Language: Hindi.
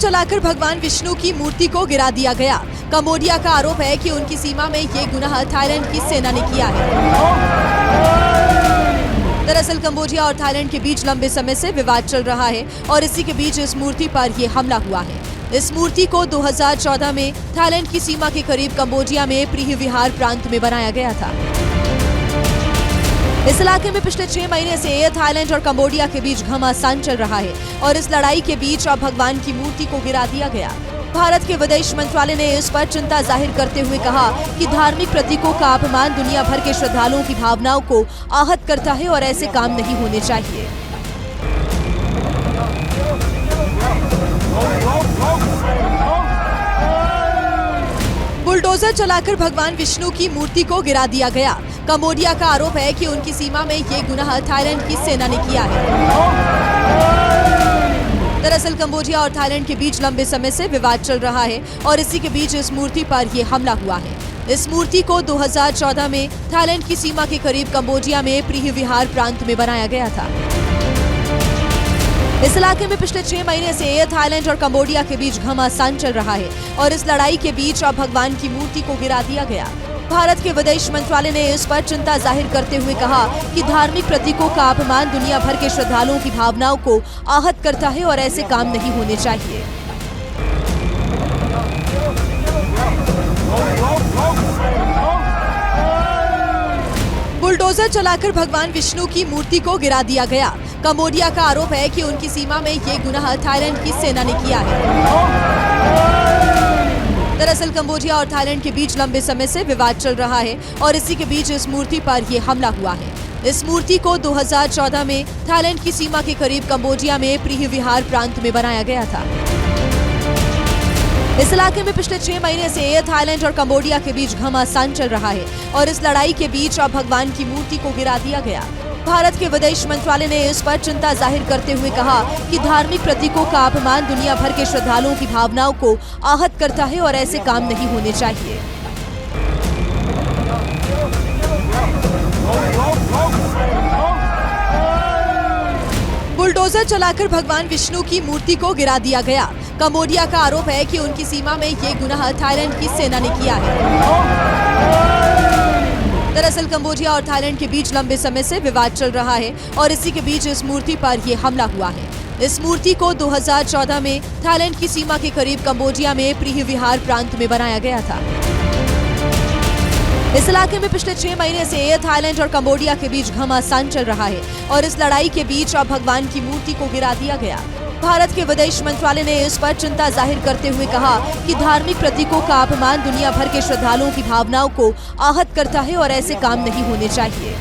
चलाकर भगवान विष्णु की मूर्ति को गिरा दिया गया। कंबोडिया का आरोप है कि उनकी सीमा में ये गुनाह थाईलैंड की सेना ने किया है। दरअसल कंबोडिया और थाईलैंड के बीच लंबे समय से विवाद चल रहा है और इसी के बीच इस मूर्ति पर ये हमला हुआ है। इस मूर्ति को 2014 में थाईलैंड की सीमा के करीब कंबोडिया में प्रीह विहार प्रांत में बनाया गया था। इस इलाके में पिछले 6 महीने से थाईलैंड और कंबोडिया के बीच घमासान चल रहा है और इस लड़ाई के बीच अब भगवान की मूर्ति को गिरा दिया गया। भारत के विदेश मंत्रालय ने इस पर चिंता जाहिर करते हुए कहा कि धार्मिक प्रतीकों का अपमान दुनिया भर के श्रद्धालुओं की भावनाओं को आहत करता है और ऐसे काम नहीं होने चाहिए। बुलडोजर चलाकर भगवान विष्णु की मूर्ति को गिरा दिया गया। कंबोडिया का आरोप है कि उनकी सीमा में ये गुनाह थाईलैंड की सेना ने किया है। दरअसल कंबोडिया और थाईलैंड के बीच लंबे समय से विवाद चल रहा है और इसी के बीच इस मूर्ति पर ये हमला हुआ है। इस मूर्ति को 2014 में थाईलैंड की सीमा के करीब कंबोडिया में प्रीह विहार प्रांत में बनाया गया था। इस इलाके में पिछले 6 महीने से थाईलैंड और कंबोडिया के बीच घमासान चल रहा है और इस लड़ाई के बीच अब भगवान की मूर्ति को गिरा दिया गया। भारत के विदेश मंत्रालय ने इस पर चिंता जाहिर करते हुए कहा कि धार्मिक प्रतीकों का अपमान दुनिया भर के श्रद्धालुओं की भावनाओं को आहत करता है और ऐसे काम नहीं होने चाहिए। बुलडोजर चलाकर भगवान विष्णु की मूर्ति को गिरा दिया गया। कंबोडिया का आरोप है कि उनकी सीमा में ये गुनाह थाईलैंड की सेना ने किया है। दरअसल कंबोडिया और थाईलैंड के बीच लंबे समय से विवाद चल रहा है और इसी के बीच इस मूर्ति पर ये हमला हुआ है। इस मूर्ति को 2014 में थाईलैंड की सीमा के करीब कंबोडिया में प्रीह विहार प्रांत में बनाया गया था। इस इलाके में पिछले 6 महीने से थाईलैंड और कंबोडिया के बीच घमासान चल रहा है और इस लड़ाई के बीच अब भगवान की मूर्ति को गिरा दिया गया। भारत के विदेश मंत्रालय ने इस पर चिंता जाहिर करते हुए कहा कि धार्मिक प्रतीकों का अपमान दुनिया भर के श्रद्धालुओं की भावनाओं को आहत करता है और ऐसे काम नहीं होने चाहिए। बुलडोजर चलाकर भगवान विष्णु की मूर्ति को गिरा दिया गया। कंबोडिया का आरोप है कि उनकी सीमा में ये गुनाह थाईलैंड की सेना ने किया है। दरअसल कंबोडिया और थाईलैंड के बीच लंबे समय से विवाद चल रहा है और इसी के बीच इस मूर्ति पर ये हमला हुआ है। इस मूर्ति को 2014 में थाईलैंड की सीमा के करीब कंबोडिया में प्रीह विहार प्रांत में बनाया गया था। इस इलाके में पिछले 6 महीने से थाईलैंड और कंबोडिया के बीच घमासान चल रहा है और इस लड़ाई के बीच अब भगवान की मूर्ति को गिरा दिया गया। भारत के विदेश मंत्रालय ने इस पर चिंता जाहिर करते हुए कहा कि धार्मिक प्रतीकों का अपमान दुनिया भर के श्रद्धालुओं की भावनाओं को आहत करता है और ऐसे काम नहीं होने चाहिए।